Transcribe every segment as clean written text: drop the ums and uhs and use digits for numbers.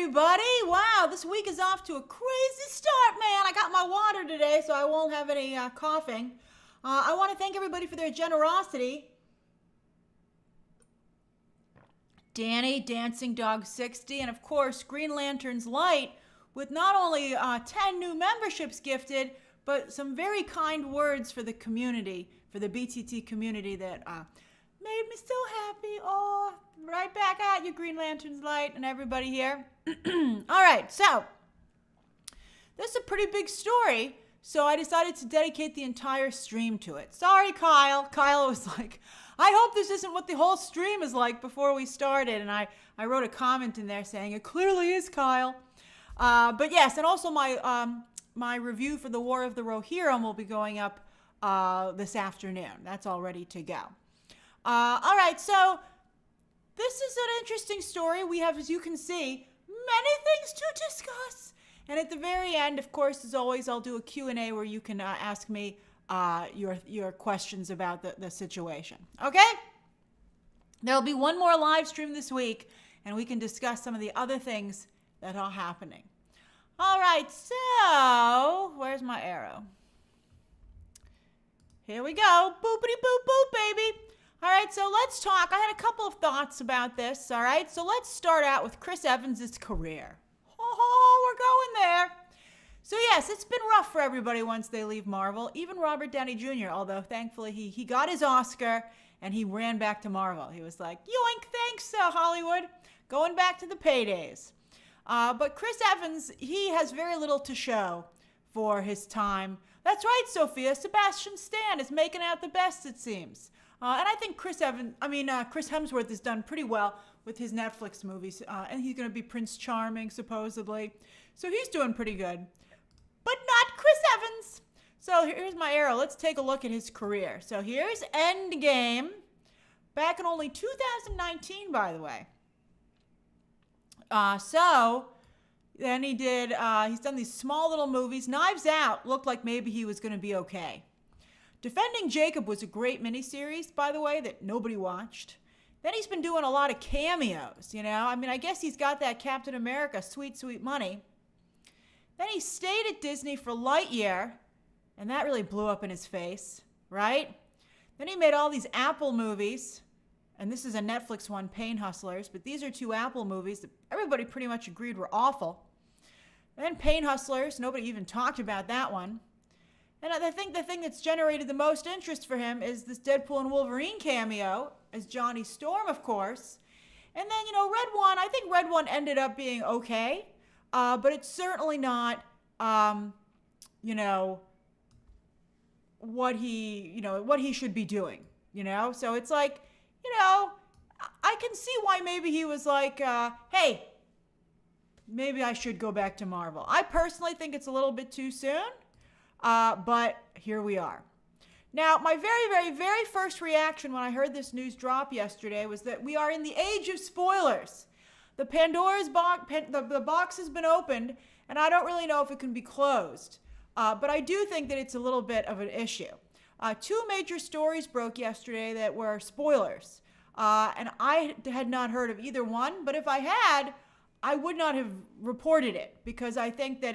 everybody. Wow, this week is off to a crazy start, man. I got my water today, so I won't have any coughing. I want to thank everybody for their generosity. Danny, Dancing Dog 60, and of course, Green Lantern's Light, with not only 10 new memberships gifted, but some very kind words for the community, for the BTT community that made me so happy. Oh, right back at you, Green Lantern's Light, and everybody here. All right, so this is a pretty big story, so I decided to dedicate the entire stream to it. Sorry, Kyle. Kyle was like, I hope this isn't what the whole stream is like before we started, and I wrote a comment in there saying, it clearly is, Kyle. But yes, and also my review for the War of the Rohirrim will be going up this afternoon. That's all ready to go. All right, so this is an interesting story. We have, as you can see, many things to discuss. And at the very end, of course, as always, I'll do a Q&A where you can ask me your questions about the situation. Okay? There'll be one more live stream this week, and we can discuss some of the other things that are happening. All right, so where's my arrow? Here we go. Boopity boop boop, baby. All right, so let's talk. I had a couple of thoughts about this, all right? So let's start out with Chris Evans' career. Oh, we're going there. So yes, it's been rough for everybody once they leave Marvel, even Robert Downey Jr., although thankfully he got his Oscar and he ran back to Marvel. He was like, yoink, thanks, Hollywood. Going back to the paydays. But Chris Evans, he has very little to show for his time. That's right, Sophia. Sebastian Stan is making out the best, it seems. And I think Chris Hemsworth has done pretty well with his Netflix movies. And he's going to be Prince Charming, supposedly. So he's doing pretty good. But not Chris Evans. So here's my arrow. Let's take a look at his career. So here's Endgame. Back in only 2019, by the way. So then he's done these small little movies. Knives Out looked like maybe he was going to be okay. Defending Jacob was a great miniseries, by the way, that nobody watched. Then he's been doing a lot of cameos, you know. I mean, I guess he's got that Captain America sweet, sweet money. Then he stayed at Disney for Lightyear, and that really blew up in his face, right? Then he made all these Apple movies, and this is a Netflix one, Pain Hustlers, but these are two Apple movies that everybody pretty much agreed were awful. And then Pain Hustlers, nobody even talked about that one. And I think the thing that's generated the most interest for him is this Deadpool and Wolverine cameo as Johnny Storm, of course. And then, you know, Red One, I think Red One ended up being okay, but it's certainly not, you know, what he should be doing, you know? So it's like, you know, I can see why maybe he was like, hey, maybe I should go back to Marvel. I personally think it's a little bit too soon. But here we are. Now, my very, very, very first reaction when I heard this news drop yesterday was that we are in the age of spoilers. The Pandora's box, the box has been opened, and I don't really know if it can be closed. But I do think that it's a little bit of an issue. Two major stories broke yesterday that were spoilers. And I had not heard of either one, but if I had, I would not have reported it because I think that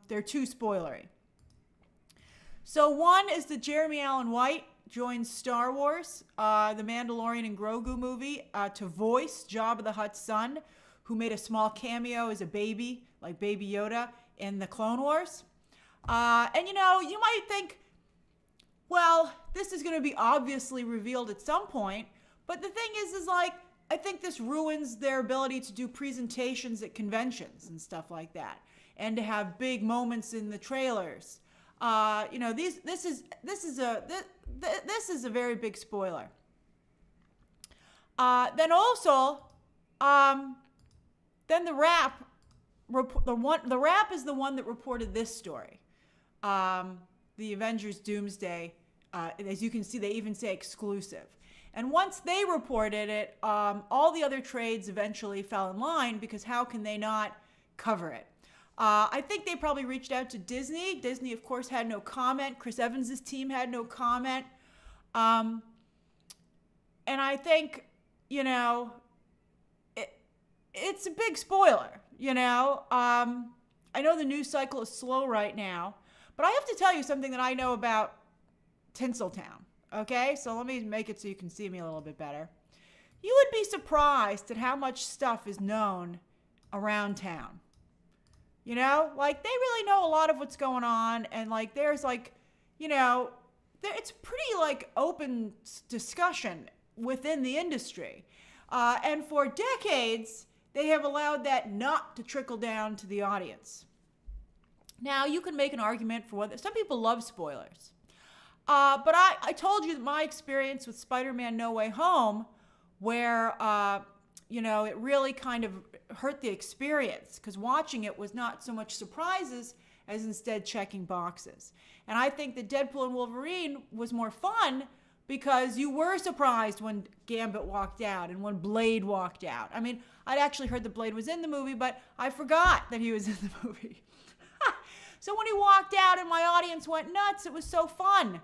they're too spoilery. So one is that Jeremy Allen White joins Star Wars, the Mandalorian and Grogu movie, to voice Jabba the Hutt's son, who made a small cameo as a baby, like Baby Yoda, in the Clone Wars. And you know, you might think, well, this is going to be obviously revealed at some point. But the thing is like, I think this ruins their ability to do presentations at conventions and stuff like that, and to have big moments in the trailers. You know, this is a very big spoiler. Then also, then the Wrap is the one that reported this story. The Avengers Doomsday, as you can see, they even say exclusive. And once they reported it, all the other trades eventually fell in line because how can they not cover it? I think they probably reached out to Disney. Disney, of course, had no comment. Chris Evans' team had no comment. And I think, you know, it's a big spoiler, you know. I know the news cycle is slow right now, but I have to tell you something that I know about Tinseltown. Okay, so let me make it so you can see me a little bit better. You would be surprised at how much stuff is known around town. You know, like they really know a lot of what's going on, and like there's like, you know, it's pretty like open discussion within the industry. And for decades, they have allowed that not to trickle down to the audience. Now, you can make an argument for whether some people love spoilers. But I told you that my experience with Spider-Man No Way Home, where, you know, it really kind of hurt the experience because watching it was not so much surprises as instead checking boxes. And I think that Deadpool and Wolverine was more fun because you were surprised when Gambit walked out and when Blade walked out. I mean, I'd actually heard that Blade was in the movie, but I forgot that he was in the movie. So when he walked out and my audience went nuts, it was so fun,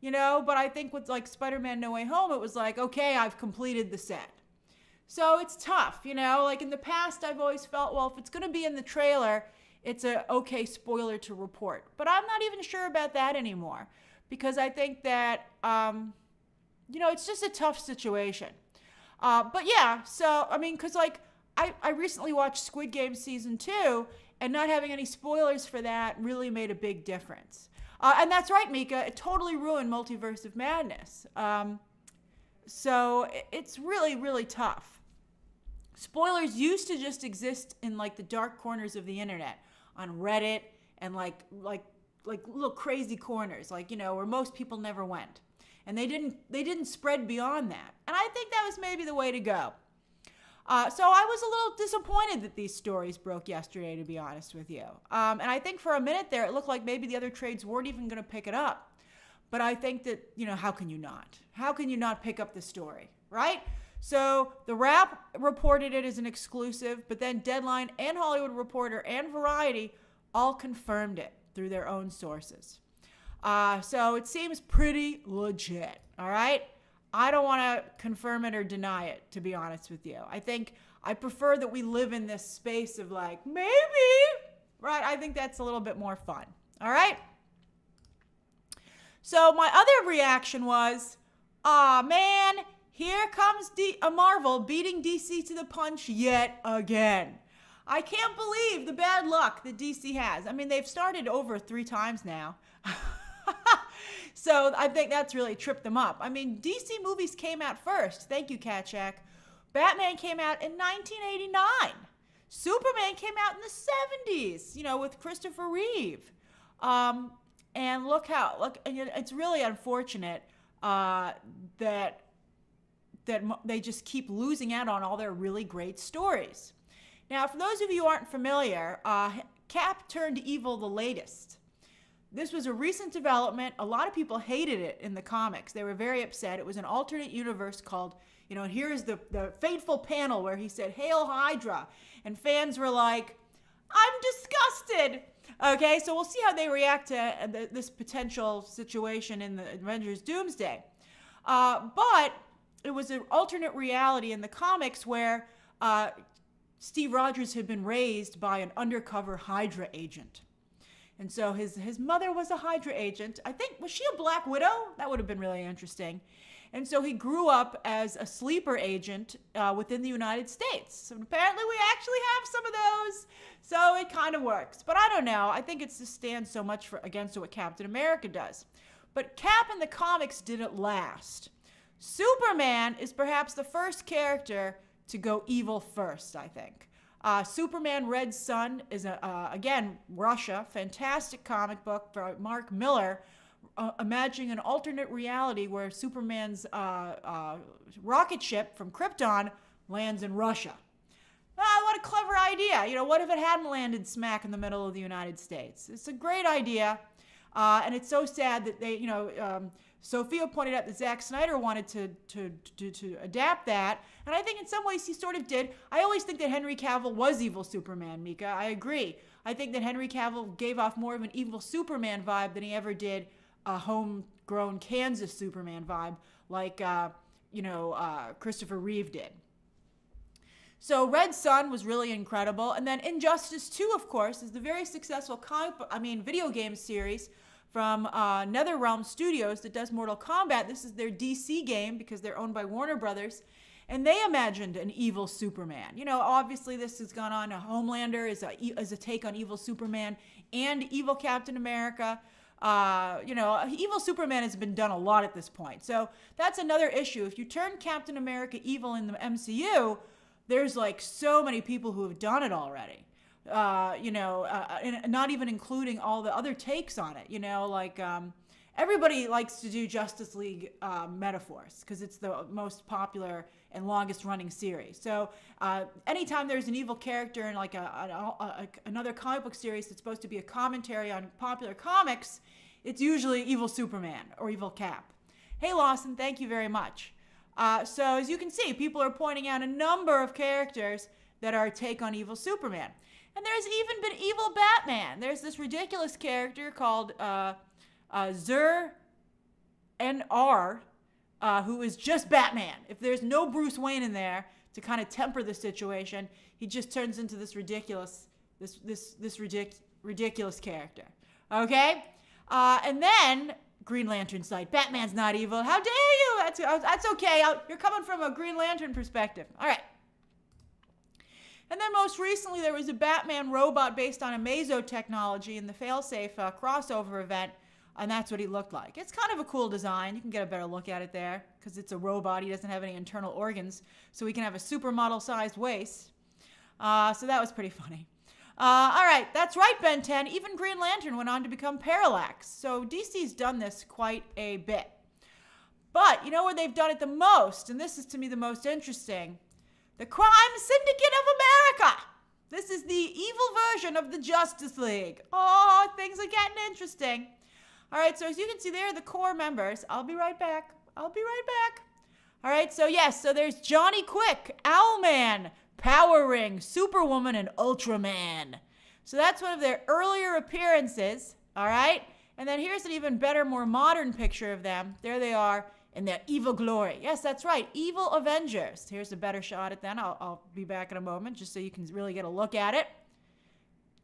you know? But I think with like Spider-Man No Way Home, it was like, okay, I've completed the set. So it's tough, you know? Like in the past, I've always felt, well, if it's gonna be in the trailer, it's a okay spoiler to report. But I'm not even sure about that anymore because I think that, you know, it's just a tough situation. But yeah, so, I mean, because like, I recently watched Squid Game Season 2, and not having any spoilers for that really made a big difference. And that's right, Mika, it totally ruined Multiverse of Madness. So it's really, really tough. Spoilers used to just exist in like the dark corners of the internet, on Reddit, and like little crazy corners, like, you know, where most people never went. And they didn't spread beyond that. And I think that was maybe the way to go. So I was a little disappointed that these stories broke yesterday, to be honest with you. And I think for a minute there, it looked like maybe the other trades weren't even going to pick it up. But I think that, you know, how can you not? How can you not pick up the story, right? So The Wrap reported it as an exclusive, but then Deadline and Hollywood Reporter and Variety all confirmed it through their own sources. So it seems pretty legit, all right? I don't want to confirm it or deny it, to be honest with you. I think I prefer that we live in this space of like, maybe, right? I think that's a little bit more fun, all right? So my other reaction was, man, here comes Marvel beating DC to the punch yet again. I can't believe the bad luck that DC has. I mean, they've started over 3 times now. So I think that's really tripped them up. I mean, DC movies came out first. Thank you, Cat Shack. Batman came out in 1989. Superman came out in the 70s, you know, with Christopher Reeve. And it's really unfortunate that they just keep losing out on all their really great stories. Now, for those of you who aren't familiar, Cap turned evil the latest. This was a recent development. A lot of people hated it in the comics. They were very upset. It was an alternate universe called, you know, and here's the fateful panel where he said, "Hail Hydra." And fans were like, "I'm disgusted." Okay, so we'll see how they react to this potential situation in the Avengers Doomsday. But it was an alternate reality in the comics where Steve Rogers had been raised by an undercover Hydra agent. And so his mother was a Hydra agent. I think, was she a Black Widow? That would have been really interesting. And so he grew up as a sleeper agent within the United States. So apparently we actually have some of those. So it kind of works. But I don't know. I think it just stands so much against what Captain America does. But Cap in the comics didn't last. Superman is perhaps the first character to go evil first, I think. Superman Red Sun is, again, Russia. Fantastic comic book by Mark Miller, imagining an alternate reality where Superman's rocket ship from Krypton lands in Russia. What a clever idea. You know, what if it hadn't landed smack in the middle of the United States? It's a great idea. And it's so sad that they, you know, Sophia pointed out that Zack Snyder wanted to adapt that. And I think in some ways he sort of did. I always think that Henry Cavill was evil Superman, Mika. I agree. I think that Henry Cavill gave off more of an evil Superman vibe than he ever did a homegrown Kansas Superman vibe like, Christopher Reeve did. So Red Sun was really incredible. And then Injustice 2, of course, is the very successful video game series from NetherRealm Studios that does Mortal Kombat. This is their DC game because they're owned by Warner Brothers. And they imagined an evil Superman. You know, obviously this has gone on. Homelander is a take on evil Superman and evil Captain America. Evil Superman has been done a lot at this point. So that's another issue. If you turn Captain America evil in the MCU, there's like so many people who have done it already. And not even including all the other takes on it. Everybody likes to do Justice League metaphors because it's the most popular and longest running series. So anytime there's an evil character in like another comic book series that's supposed to be a commentary on popular comics, it's usually evil Superman or evil Cap. Hey Lawson, thank you very much. So as you can see, people are pointing out a number of characters that are a take on evil Superman. And there's even been evil Batman. There's this ridiculous character called Zur N.R., who is just Batman. If there's no Bruce Wayne in there to kind of temper the situation, he just turns into this ridiculous character. Okay? And then Green Lantern's like, Batman's not evil. How dare you? That's okay. You're coming from a Green Lantern perspective. All right. And then most recently, there was a Batman robot based on Amazo technology in the Failsafe crossover event, and that's what he looked like. It's kind of a cool design. You can get a better look at it there because it's a robot. He doesn't have any internal organs, so he can have a supermodel-sized waist. So that was pretty funny. All right, that's right, Ben 10. Even Green Lantern went on to become Parallax. So DC's done this quite a bit. But you know where they've done it the most, and this is to me the most interesting? The Crime Syndicate of America. This is the evil version of the Justice League. Oh, things are getting interesting. All right, so as you can see, there are the core members. I'll be right back. All right, so yes, so there's Johnny Quick, Owlman, Power Ring, Superwoman, and Ultraman. So that's one of their earlier appearances, all right? And then here's an even better, more modern picture of them. There they are in their evil glory. Yes, that's right, evil Avengers. Here's a better shot at them. I'll be back in a moment just so you can really get a look at it.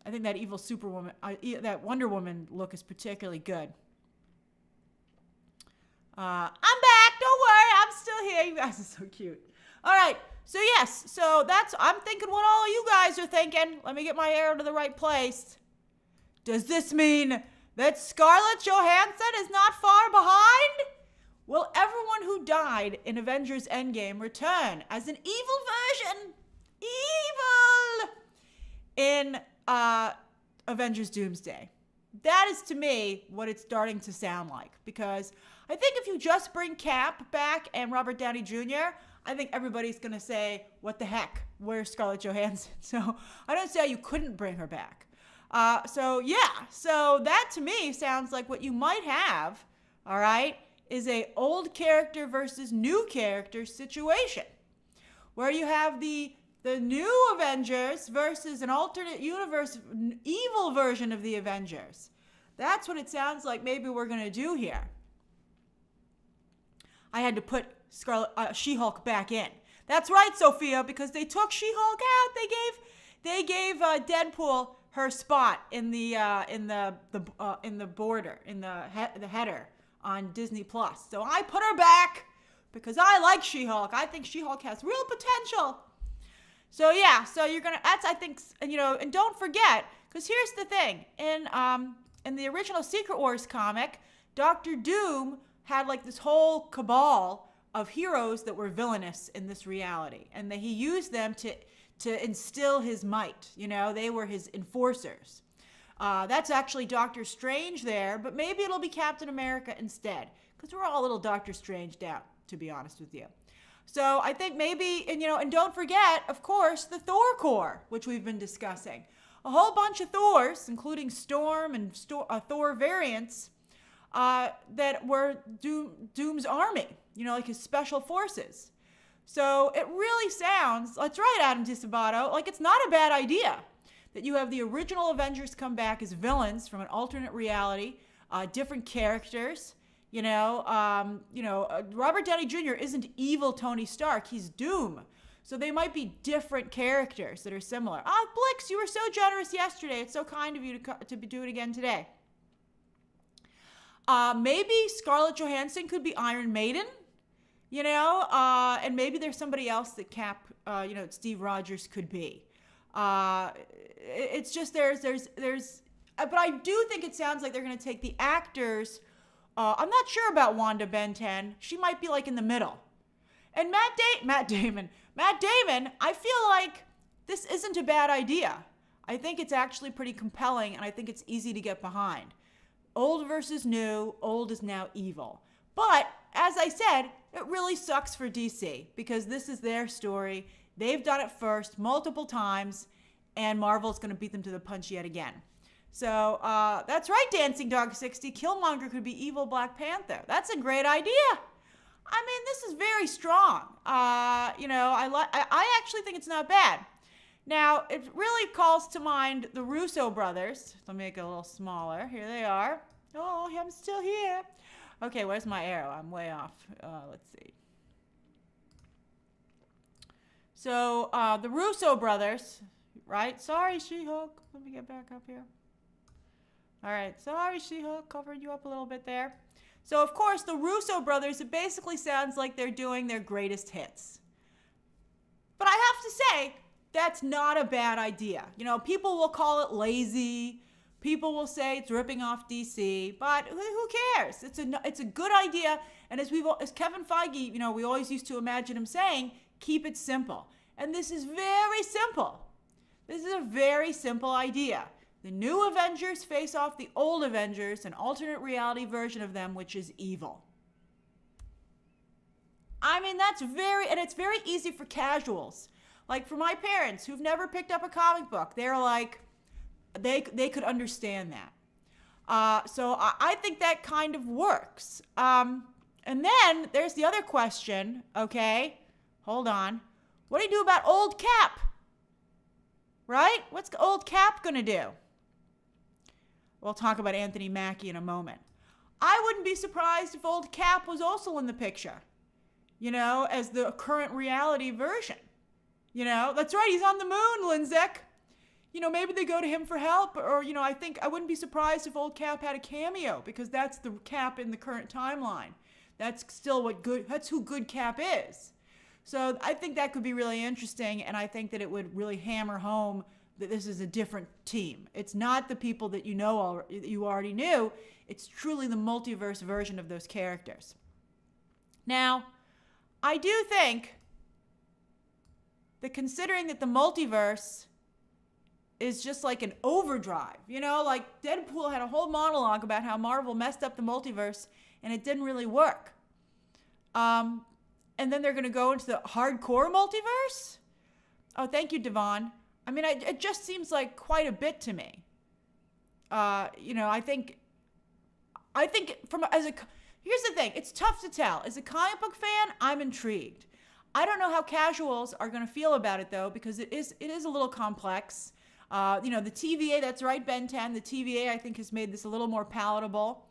I think that evil Superwoman, that Wonder Woman look is particularly good. I'm back, don't worry, I'm still here. You guys are so cute. All right. So yes, I'm thinking what all of you guys are thinking. Let me get my arrow to the right place. Does this mean that Scarlett Johansson is not far behind? Will everyone who died in Avengers Endgame return as an evil version? In Avengers Doomsday. That is to me what it's starting to sound like. Because I think if you just bring Cap back and Robert Downey Jr., I think everybody's going to say, what the heck? Where's Scarlett Johansson? So I don't see how you couldn't bring her back. So that to me sounds like what you might have, all right, is a old character versus new character situation. Where you have the new Avengers versus an alternate universe evil version of the Avengers. That's what it sounds like maybe we're going to do here. I had to put She-Hulk back in. That's right, Sophia, because they took She-Hulk out. They gave Deadpool her spot in the border, in the header on Disney Plus. So I put her back because I like She-Hulk. I think She-Hulk has real potential. So yeah, so you're gonna. That's I think and don't forget, because here's the thing: in the original Secret Wars comic, Dr. Doom had like this whole cabal of heroes that were villainous in this reality, and that he used them to instill his might. They were his enforcers. That's actually Doctor Strange there, but maybe it'll be Captain America instead, because we're all a little Doctor Stranged out, to be honest with you. So I think maybe, and don't forget, of course, the Thor Corps, which we've been discussing. A whole bunch of Thors, including Storm and Thor variants, that were Doom's army, like his special forces. So it really sounds, that's right, Adam DiSabato, like it's not a bad idea that you have the original Avengers come back as villains from an alternate reality, different characters. Robert Downey Jr. isn't evil Tony Stark, he's Doom. So they might be different characters that are similar. Blix, you were so generous yesterday. It's so kind of you to do it again today. Maybe Scarlett Johansson could be Iron Maiden, and maybe there's somebody else that Steve Rogers could be. It's just but I do think it sounds like they're going to take the actors. I'm not sure about Wanda Ben 10. She might be like in the middle. And Matt Damon, I feel like this isn't a bad idea. I think it's actually pretty compelling, and I think it's easy to get behind. Old versus new, old is now evil. But, as I said, it really sucks for DC, because this is their story. They've done it first multiple times, and Marvel's going to beat them to the punch yet again. So, that's right, Dancing Dog 60. Killmonger could be evil Black Panther. That's a great idea. I mean, this is very strong. I actually think it's not bad. Now, it really calls to mind the Russo brothers. Let me make it a little smaller. Here they are. Oh, I'm still here. Okay, where's my arrow? I'm way off. Let's see. So, the Russo brothers, right? Sorry, She-Hulk. Let me get back up here. All right. Sorry, She-Hulk. Covered you up a little bit there. So, of course, the Russo brothers, it basically sounds like they're doing their greatest hits. But I have to say, that's not a bad idea. People will call it lazy. People will say it's ripping off DC. But who cares? It's a good idea. And as Kevin Feige, we always used to imagine him saying, keep it simple. And this is very simple. This is a very simple idea. The new Avengers face off the old Avengers, an alternate reality version of them, which is evil. I mean, and it's very easy for casuals. Like for my parents who've never picked up a comic book, they're like, they could understand that. So I think that kind of works. And then there's the other question, okay? Hold on. What do you do about old Cap? Right? What's old Cap gonna do? We'll talk about Anthony Mackie in a moment. I wouldn't be surprised if old Cap was also in the picture, as the current reality version. That's right, he's on the moon, Linzek. Maybe they go to him for help, or, I wouldn't be surprised if old Cap had a cameo, because that's the Cap in the current timeline. That's still that's who good Cap is. So I think that could be really interesting, and I think that it would really hammer home that this is a different team. It's not the people that you already knew. It's truly the multiverse version of those characters. Now, I do think that considering that the multiverse is just like an overdrive, like Deadpool had a whole monologue about how Marvel messed up the multiverse and it didn't really work. And then they're going to go into the hardcore multiverse? Oh, thank you, Devon. I mean, it just seems like quite a bit to me. I think here's the thing. It's tough to tell. As a comic book fan, I'm intrigued. I don't know how casuals are going to feel about it, though, because it is a little complex. The TVA, that's right, Ben 10, the TVA, I think, has made this a little more palatable.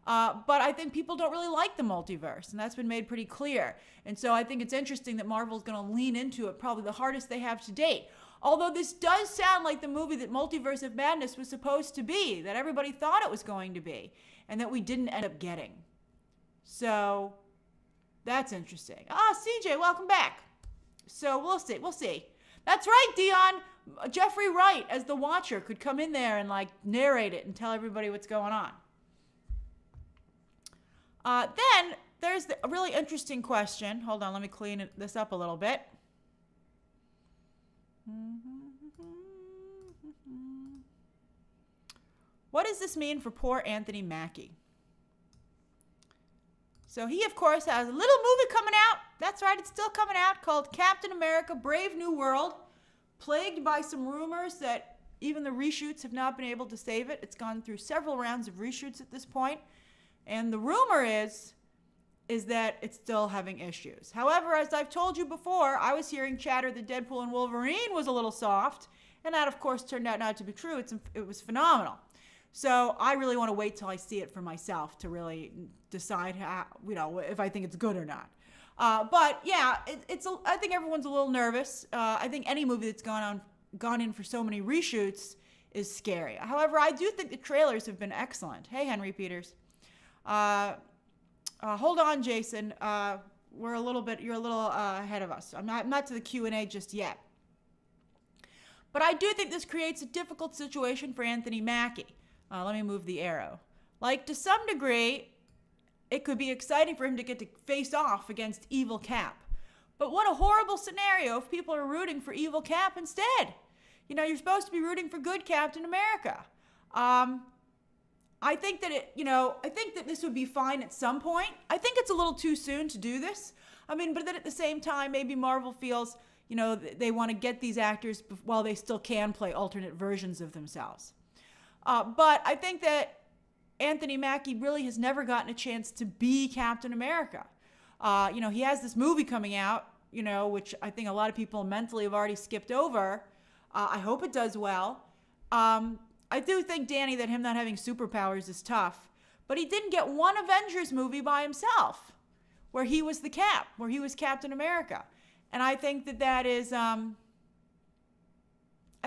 But I think people don't really like the multiverse, and that's been made pretty clear. And so I think it's interesting that Marvel's going to lean into it, probably the hardest they have to date. Although this does sound like the movie that Multiverse of Madness was supposed to be, that everybody thought it was going to be, and that we didn't end up getting. So that's interesting. CJ, welcome back. So we'll see. That's right, Dion. Jeffrey Wright, as the Watcher, could come in there and narrate it and tell everybody what's going on. Then there's a really interesting question. Hold on, let me clean this up a little bit. What does this mean for poor Anthony Mackie? So he, of course, has a little movie coming out. That's right, it's still coming out, called Captain America: Brave New World. Plagued by some rumors that even the reshoots have not been able to save it. It's gone through several rounds of reshoots at this point. And the rumor is that it's still having issues. However, as I've told you before, I was hearing chatter that Deadpool and Wolverine was a little soft. And that, of course, turned out not to be true. It was phenomenal. So I really want to wait till I see it for myself to really decide how, if I think it's good or not. But yeah, I think everyone's a little nervous. I think any movie that's gone in for so many reshoots is scary. However, I do think the trailers have been excellent. Hey, Henry Peters. Hold on, Jason. You're a little ahead of us. I'm not to the Q&A just yet. But I do think this creates a difficult situation for Anthony Mackie. Let me move the arrow. Like, to some degree, it could be exciting for him to get to face off against Evil Cap. But what a horrible scenario if people are rooting for Evil Cap instead. You know, you're supposed to be rooting for good Captain America. I think that I think that this would be fine at some point. I think it's a little too soon to do this. I mean, but then at the same time, maybe Marvel feels, they want to get these actors while they still can play alternate versions of themselves. But I think that Anthony Mackie really has never gotten a chance to be Captain America. He has this movie coming out, which I think a lot of people mentally have already skipped over. I hope it does well. I do think, Danny, that him not having superpowers is tough. But he didn't get one Avengers movie by himself where he was the Cap, where he was Captain America. And I think that is, I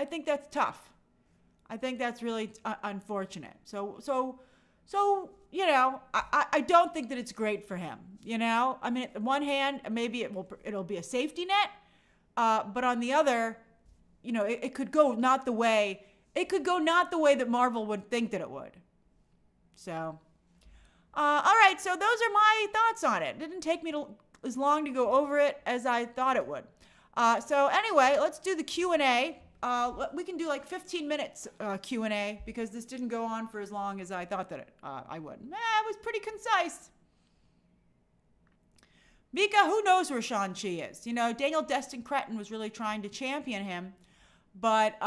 think that's tough. I think that's really unfortunate. So I don't think that it's great for him. I mean, on one hand, maybe it'll be a safety net, but on the other, it could go not the way that Marvel would think that it would. So, all right. So those are my thoughts on it. It didn't take me as long to go over it as I thought it would. So anyway, let's do the Q&A. We can do like 15 minutes Q&A because this didn't go on for as long as I thought that I would. It was pretty concise. Mika, who knows where Shang-Chi is? Daniel Destin Cretton was really trying to champion him, but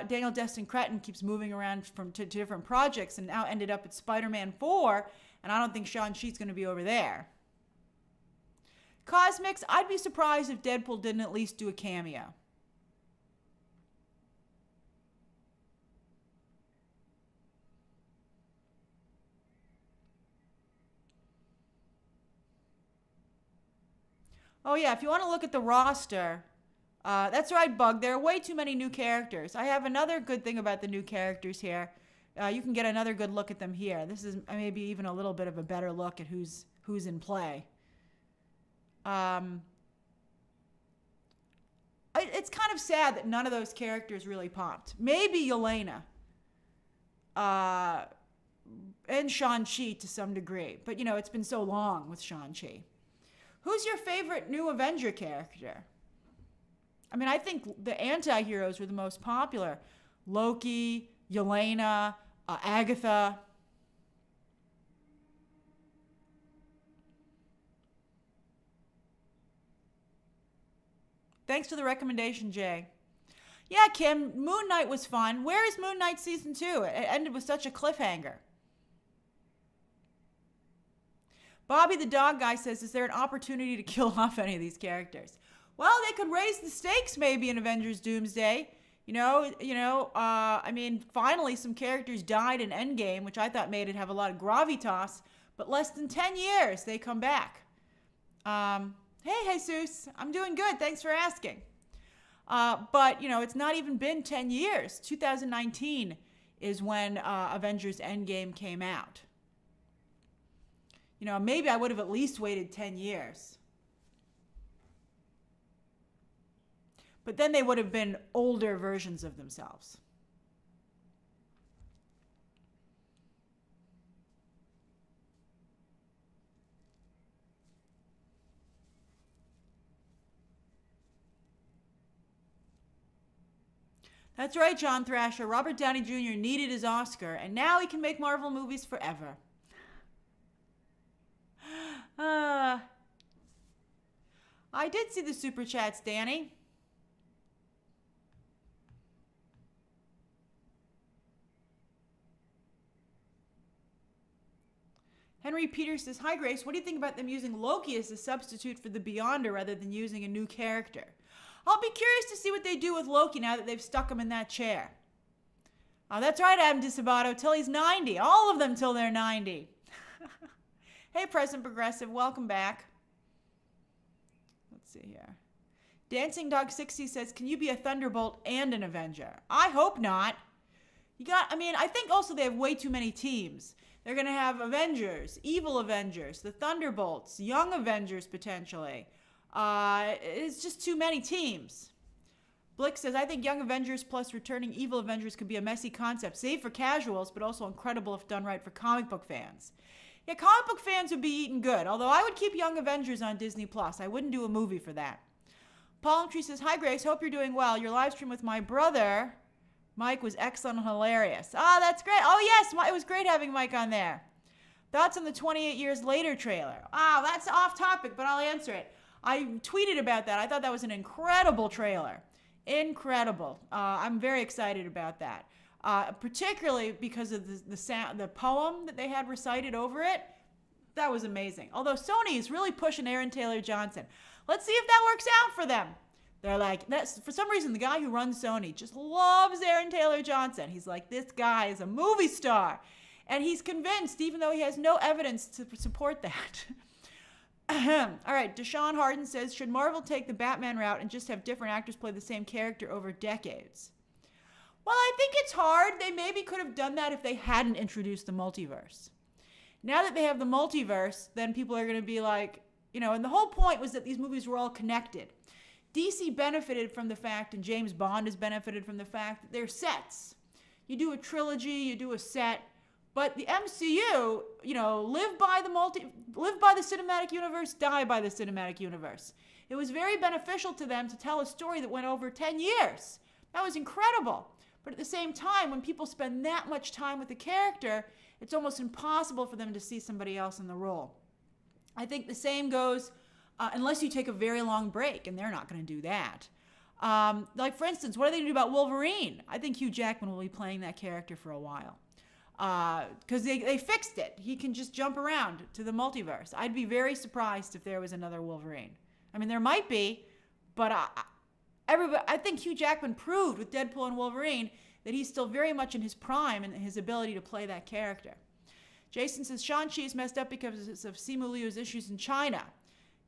Daniel Destin Cretton keeps moving around to different projects and now ended up at Spider-Man 4, and I don't think Shang-Chi's going to be over there. Cosmics, I'd be surprised if Deadpool didn't at least do a cameo. Oh yeah, if you want to look at the roster, that's right, Bug. There are way too many new characters. I have another good thing about the new characters here. You can get another good look at them here. This is maybe even a little bit of a better look at who's in play. It's kind of sad that none of those characters really popped. Maybe Yelena. And Shang-Chi to some degree. But, it's been so long with Shang-Chi. Who's your favorite new Avenger character? I mean, I think the anti-heroes were the most popular. Loki, Yelena, Agatha. Thanks for the recommendation, Jay. Yeah, Kim, Moon Knight was fun. Where is Moon Knight Season 2? It ended with such a cliffhanger. Bobby the Dog Guy says, is there an opportunity to kill off any of these characters? Well, they could raise the stakes maybe in Avengers Doomsday. I mean, finally some characters died in Endgame, which I thought made it have a lot of gravitas, but less than 10 years they come back. Hey, Jesus, I'm doing good. Thanks for asking. But, it's not even been 10 years. 2019 is when Avengers Endgame came out. Maybe I would have at least waited 10 years. But then they would have been older versions of themselves. That's right, John Thrasher. Robert Downey Jr. needed his Oscar, and now he can make Marvel movies forever. I did see the super chats, Danny. Henry Peters says, hi, Grace. What do you think about them using Loki as a substitute for the Beyonder rather than using a new character? I'll be curious to see what they do with Loki now that they've stuck him in that chair. That's right, Adam DiSabato, till he's 90. All of them till they're 90. Hey, President Progressive, welcome back. let's see here. Dancing Dog 60 says, can you be a Thunderbolt and an Avenger? I hope not. I think also they have way too many teams. They're going to have Avengers, Evil Avengers, the Thunderbolts, Young Avengers potentially. It's just too many teams. Blick says, I think Young Avengers plus returning Evil Avengers could be a messy concept, safe for casuals, but also incredible if done right for comic book fans. Yeah, comic book fans would be eating good, although I would keep Young Avengers on Disney+. I wouldn't do a movie for that. Palm Tree says, hi Grace, hope you're doing well. Your live stream with my brother, Mike, was excellent and hilarious. That's great. Oh yes, it was great having Mike on there. Thoughts on the 28 Years Later trailer? That's off topic, but I'll answer it. I tweeted about that. I thought that was an incredible trailer. Incredible. I'm very excited about that. Particularly because of the poem that they had recited over it. That was amazing. Although Sony is really pushing Aaron Taylor Johnson. Let's see if that works out for them. They're like, for some reason, the guy who runs Sony just loves Aaron Taylor Johnson. He's like, this guy is a movie star. And he's convinced, even though he has no evidence to support that. All right, Deshaun Harden says, should Marvel take the Batman route and just have different actors play the same character over decades? Well, I think it's hard. They maybe could have done that if they hadn't introduced the multiverse. Now that they have the multiverse, then people are going to be like, and the whole point was that these movies were all connected. DC benefited from the fact, and James Bond has benefited from the fact that they're sets. You do a trilogy, you do a set, but the MCU, live by the cinematic universe, die by the cinematic universe. It was very beneficial to them to tell a story that went over 10 years. That was incredible. But at the same time, when people spend that much time with the character, it's almost impossible for them to see somebody else in the role. I think the same goes, unless you take a very long break, and they're not going to do that. Like, for instance, what are they going to do about Wolverine? I think Hugh Jackman will be playing that character for a while. Because they fixed it. He can just jump around to the multiverse. I'd be very surprised if there was another Wolverine. I mean, there might be, but I think Hugh Jackman proved with Deadpool and Wolverine that he's still very much in his prime and his ability to play that character. Jason says, Shang-Chi is messed up because of Simu Liu's issues in China.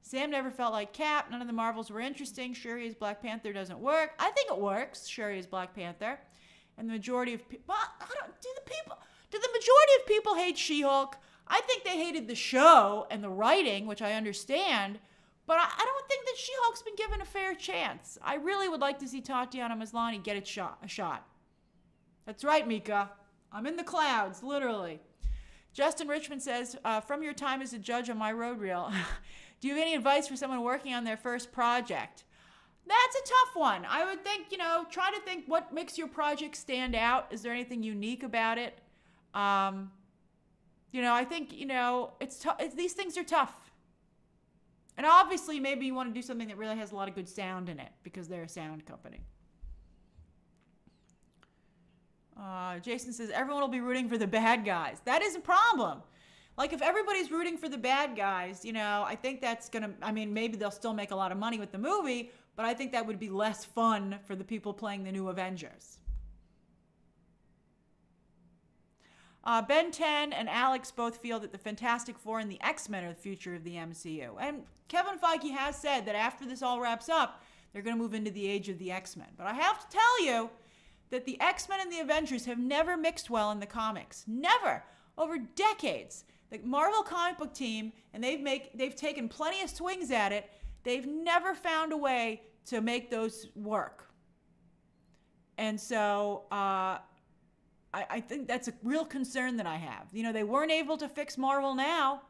Sam never felt like Cap. None of the Marvels were interesting. Shuri as Black Panther doesn't work. I think it works, Shuri as Black Panther. And the majority of people, do the majority of people hate She-Hulk? I think they hated the show and the writing, which I understand, but I don't think that She-Hulk's been given a fair chance. I really would like to see Tatiana Maslany get a shot. That's right, Mika. I'm in the clouds, literally. Justin Richmond says, from your time as a judge on my road reel, do you have any advice for someone working on their first project? That's a tough one. I would think, try to think what makes your project stand out. Is there anything unique about it? I think, these things are tough. And obviously, maybe you want to do something that really has a lot of good sound in it because they're a sound company. Jason says, everyone will be rooting for the bad guys. That is a problem. Like, if everybody's rooting for the bad guys, I think that's going to, maybe they'll still make a lot of money with the movie, but I think that would be less fun for the people playing the new Avengers. Ben 10 and Alex both feel that the Fantastic Four and the X-Men are the future of the MCU. And Kevin Feige has said that after this all wraps up, they're going to move into the age of the X-Men. But I have to tell you that the X-Men and the Avengers have never mixed well in the comics. Never. Over decades. The Marvel comic book team, and they've taken plenty of swings at it, they've never found a way to make those work. And so I think that's a real concern that I have. They weren't able to fix Marvel now,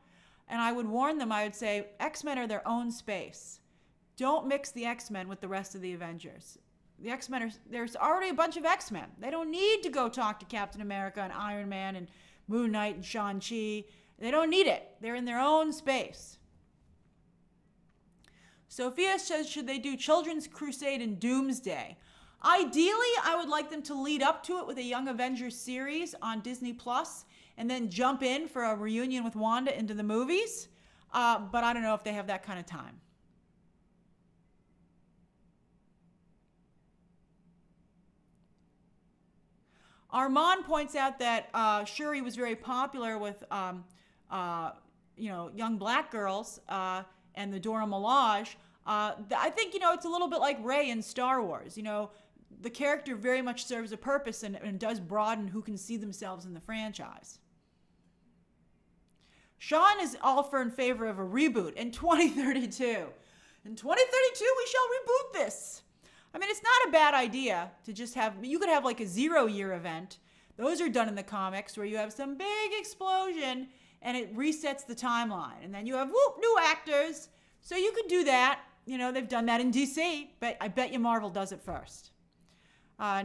and I would warn them. I would say X-Men are their own space. Don't mix the X-Men with the rest of the Avengers. The X-Men there's already a bunch of X-Men. They don't need to go talk to Captain America and Iron Man and Moon Knight and Shang-Chi. They don't need it. They're in their own space. Sophia says, should they do Children's Crusade and Doomsday? Ideally, I would like them to lead up to it with a Young Avengers series on Disney Plus and then jump in for a reunion with Wanda into the movies. But I don't know if they have that kind of time. Armand points out that Shuri was very popular with young black girls and the Dora Milaje. I think, it's a little bit like Rey in Star Wars. The character very much serves a purpose and does broaden who can see themselves in the franchise. Sean is all in favor of a reboot in 2032. In 2032, we shall reboot this. I mean, it's not a bad idea to just you could have like a 0-year event. Those are done in the comics where you have some big explosion and it resets the timeline. And then you have, new actors. So you could do that. They've done that in DC, but I bet you Marvel does it first.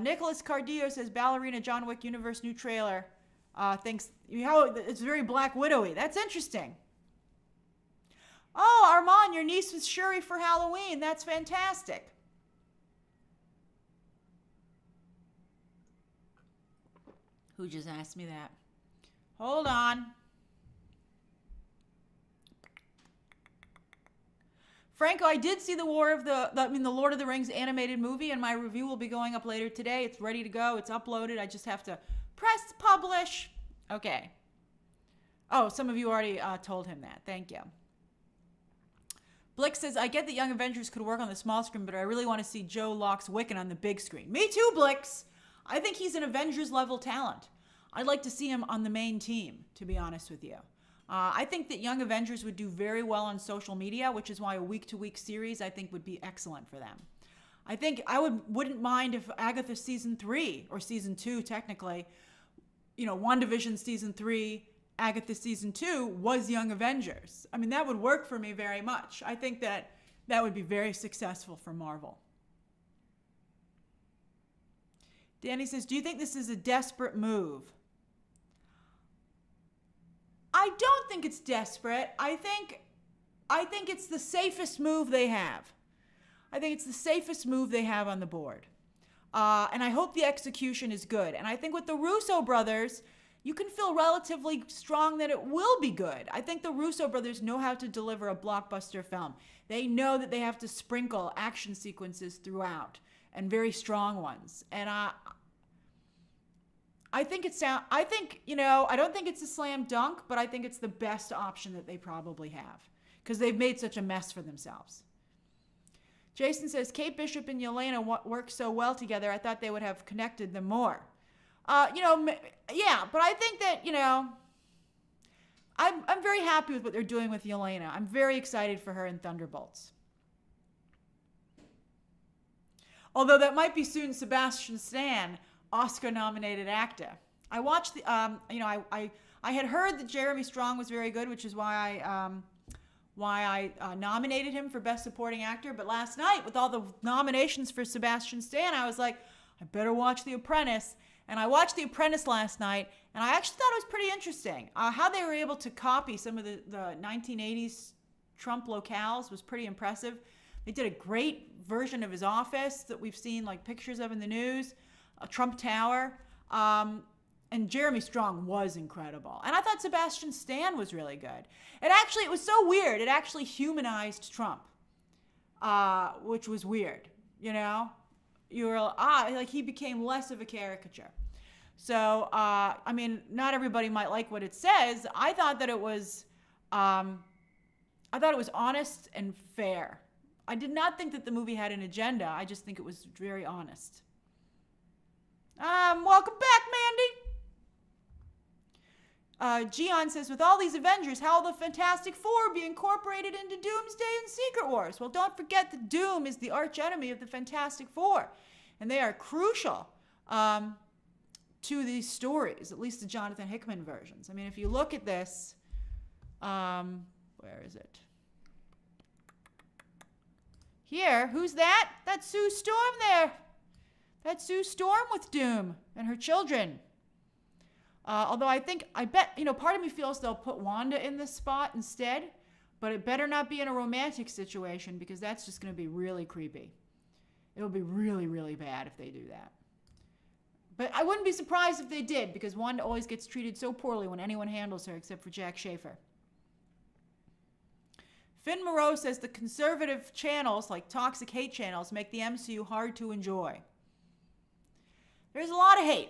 Nicholas Cardillo says, Ballerina John Wick Universe new trailer. Thinks it's very Black Widowy. That's interesting. Oh, Armand, your niece was Shuri for Halloween. That's fantastic. Who just asked me that? Hold on. Franco, I did see the Lord of the Rings animated movie, and my review will be going up later today. It's ready to go. It's uploaded. I just have to press publish. Okay. Oh, some of you already told him that. Thank you. Blick says, I get that Young Avengers could work on the small screen, but I really want to see Joe Locke's Wiccan on the big screen. Me too, Blix. I think he's an Avengers level talent. I'd like to see him on the main team, to be honest with you. I think that Young Avengers would do very well on social media, which is why a week-to-week series I think would be excellent for them. I think I wouldn't mind if Agatha season 3 or season 2 technically, WandaVision season 3, Agatha season 2 was Young Avengers. I mean, that would work for me very much. I think that would be very successful for Marvel. Danny says, do you think this is a desperate move? I don't think it's desperate. I think it's the safest move they have. I think it's the safest move they have on the board. And I hope the execution is good. And I think with the Russo brothers, you can feel relatively strong that it will be good. I think the Russo brothers know how to deliver a blockbuster film. They know that they have to sprinkle action sequences throughout, and very strong ones. And I don't think it's a slam dunk, but I think it's the best option that they probably have because they've made such a mess for themselves. Jason says, Kate Bishop and Yelena work so well together, I thought they would have connected them more. Yeah, but I think that, I'm very happy with what they're doing with Yelena. I'm very excited for her in Thunderbolts. Although that might be soon Sebastian Stan, Oscar-nominated actor. I watched the, I had heard that Jeremy Strong was very good, which is why I nominated him for Best Supporting Actor. But last night, with all the nominations for Sebastian Stan, I was like, I better watch The Apprentice. And I watched The Apprentice last night, and I actually thought it was pretty interesting. How they were able to copy some of the 1980s Trump locales was pretty impressive. They did a great version of his office that we've seen like pictures of in the news, a Trump Tower. And Jeremy Strong was incredible. And I thought Sebastian Stan was really good. It was so weird. It actually humanized Trump, which was weird, You were, he became less of a caricature. So, not everybody might like what it says. I thought that it was, honest and fair. I did not think that the movie had an agenda. I just think it was very honest. Welcome back, Mandy. Gian says, with all these Avengers, how will the Fantastic Four be incorporated into Doomsday and Secret Wars? Well, don't forget that Doom is the arch enemy of the Fantastic Four. And they are crucial to these stories, at least the Jonathan Hickman versions. I mean, if you look at this, where is it? Here, who's that? That's Sue Storm there. That's Sue Storm with Doom and her children. Although I bet, part of me feels they'll put Wanda in this spot instead, but it better not be in a romantic situation because that's just going to be really creepy. It would be really, really bad if they do that. But I wouldn't be surprised if they did because Wanda always gets treated so poorly when anyone handles her except for Jack Schaefer. Finn Moreau says the conservative channels, like toxic hate channels, make the MCU hard to enjoy. There's a lot of hate.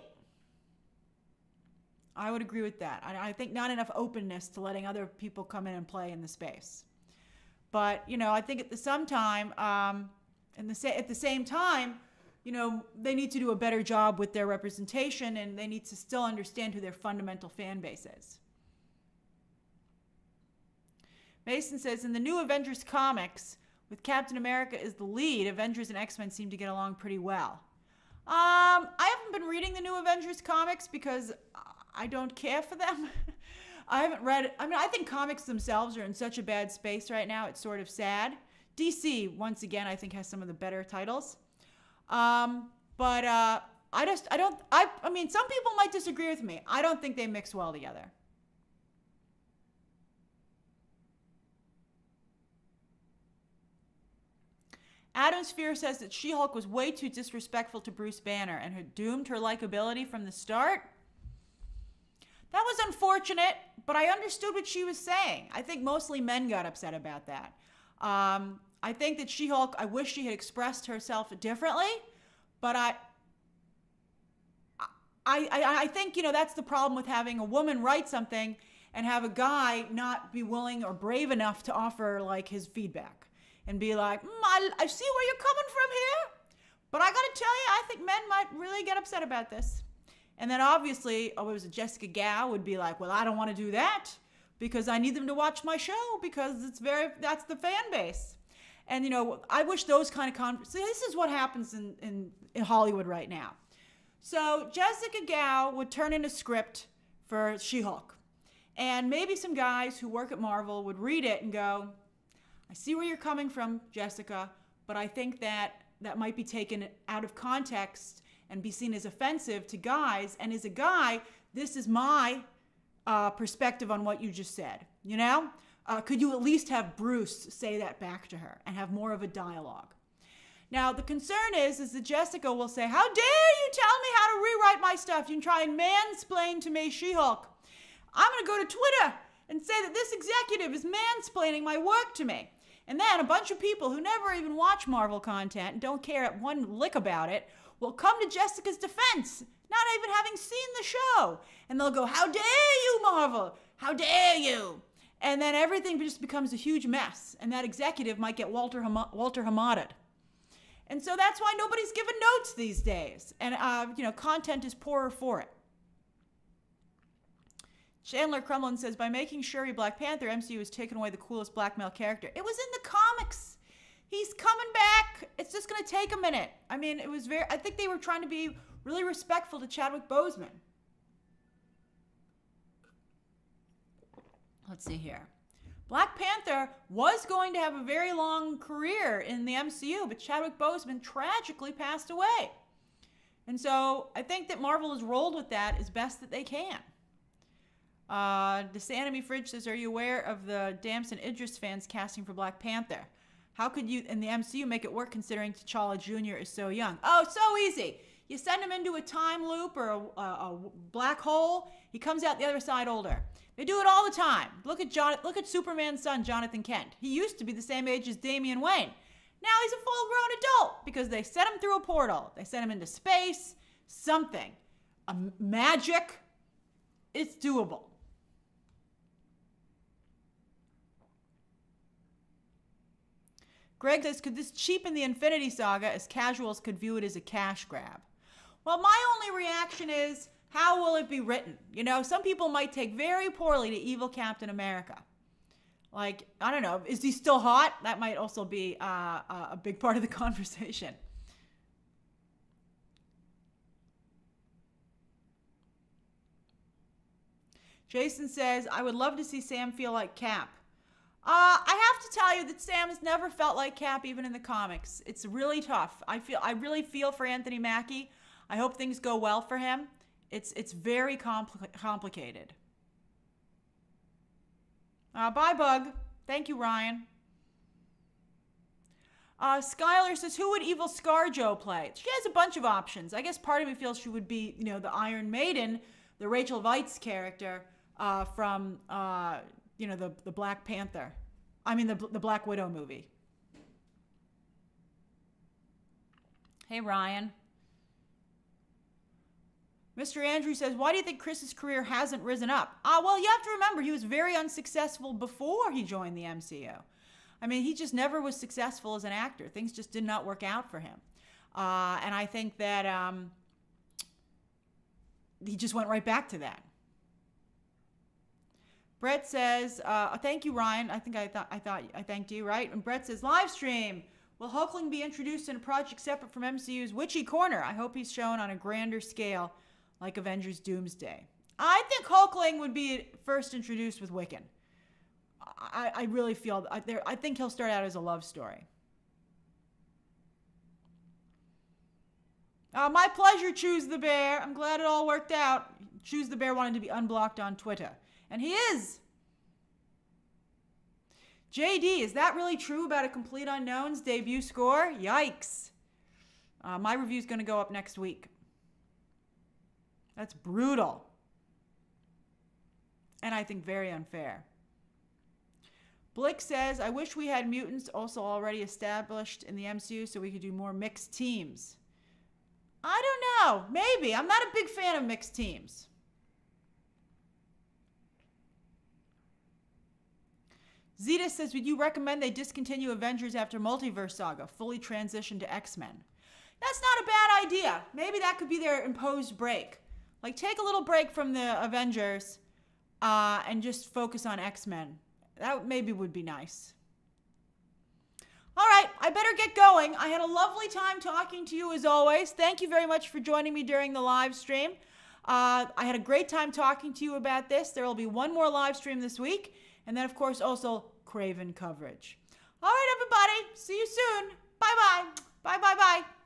I would agree with that. I think not enough openness to letting other people come in and play in the space. But, I think at the same time, they need to do a better job with their representation, and they need to still understand who their fundamental fan base is. Mason says, in the new Avengers comics, with Captain America as the lead, Avengers and X-Men seem to get along pretty well. I haven't been reading the new Avengers comics because I don't care for them. I haven't read, I think comics themselves are in such a bad space right now. It's sort of sad. DC, once again, I think has some of the better titles. Some people might disagree with me. I don't think they mix well together. Adam Sphere says that She-Hulk was way too disrespectful to Bruce Banner and had doomed her likability from the start. That was unfortunate, but I understood what she was saying. I think mostly men got upset about that. I think that She-Hulk, I wish she had expressed herself differently, but I think, that's the problem with having a woman write something and have a guy not be willing or brave enough to offer, like, his feedback. And be like, I see where you're coming from here, but I gotta tell you, I think men might really get upset about this. And then obviously, Jessica Gao would be like, well, I don't want to do that because I need them to watch my show because that's the fan base. And, I wish those kind of see, this is what happens in Hollywood right now. So Jessica Gao would turn in a script for She-Hulk. And maybe some guys who work at Marvel would read it and go, I see where you're coming from, Jessica, but I think that might be taken out of context and be seen as offensive to guys. And as a guy, this is my perspective on what you just said. Could you at least have Bruce say that back to her and have more of a dialogue? Now, the concern is that Jessica will say, how dare you tell me how to rewrite my stuff? You can try and mansplain to me, She-Hulk. I'm going to go to Twitter and say that this executive is mansplaining my work to me. And then a bunch of people who never even watch Marvel content and don't care one lick about it will come to Jessica's defense, not even having seen the show. And they'll go, how dare you, Marvel? How dare you? And then everything just becomes a huge mess. And that executive might get Walter Hamada'd. And so that's why nobody's giving notes these days. And, content is poorer for it. Chandler Crumlin says, by making Shuri Black Panther, MCU has taken away the coolest black male character. It was in the comics. He's coming back. It's just going to take a minute. I think they were trying to be really respectful to Chadwick Boseman. Let's see here. Black Panther was going to have a very long career in the MCU, but Chadwick Boseman tragically passed away. And so I think that Marvel has rolled with that as best that they can. DeSanime Fridge says, are you aware of the Damson Idris fans casting for Black Panther? How could you, in the MCU, make it work considering T'Challa Jr. is so young? Oh, so easy. You send him into a time loop or a black hole, he comes out the other side older. They do it all the time. Look at Superman's son, Jonathan Kent. He used to be the same age as Damian Wayne. Now he's a full-grown adult because they sent him through a portal. They sent him into space, something. Magic. It's doable. Greg says, could this cheapen the Infinity Saga as casuals could view it as a cash grab? Well, my only reaction is, how will it be written? Some people might take very poorly to evil Captain America. Like, I don't know, is he still hot? That might also be a big part of the conversation. Jason says, I would love to see Sam feel like Cap. I have to tell you that Sam has never felt like Cap, even in the comics. It's really tough. I really feel for Anthony Mackie. I hope things go well for him. It's very complicated. Bye, Bug. Thank you, Ryan. Skylar says, who would evil ScarJo play? She has a bunch of options. I guess part of me feels she would be, the Iron Maiden, the Rachel Weisz character from the Black Panther. The Black Widow movie. Hey, Ryan. Mr. Andrew says, why do you think Chris's career hasn't risen up? Well, you have to remember, he was very unsuccessful before he joined the MCU. I mean, he just never was successful as an actor. Things just did not work out for him. And I think that he just went right back to that. Brett says, thank you, Ryan. I think I thanked you, right? And Brett says, live stream. Will Hulkling be introduced in a project separate from MCU's Witchy Corner? I hope he's shown on a grander scale like Avengers Doomsday. I think Hulkling would be first introduced with Wiccan. I really feel, I think he'll start out as a love story. My pleasure, Choose the Bear. I'm glad it all worked out. Choose the Bear wanted to be unblocked on Twitter. And he is. JD, is that really true about a Complete Unknown's debut score? Yikes. My review's going to go up next week. That's brutal. And I think very unfair. Blick says, I wish we had mutants also already established in the MCU so we could do more mixed teams. I don't know. Maybe. I'm not a big fan of mixed teams. Zeta says, would you recommend they discontinue Avengers after Multiverse Saga, fully transition to X-Men? That's not a bad idea. Maybe that could be their imposed break. Like, take a little break from the Avengers and just focus on X-Men. That maybe would be nice. All right, I better get going. I had a lovely time talking to you as always. Thank you very much for joining me during the live stream. I had a great time talking to you about this. There will be one more live stream this week. And then, of course, also Craven coverage. All right, everybody. See you soon. Bye-bye. Bye-bye-bye.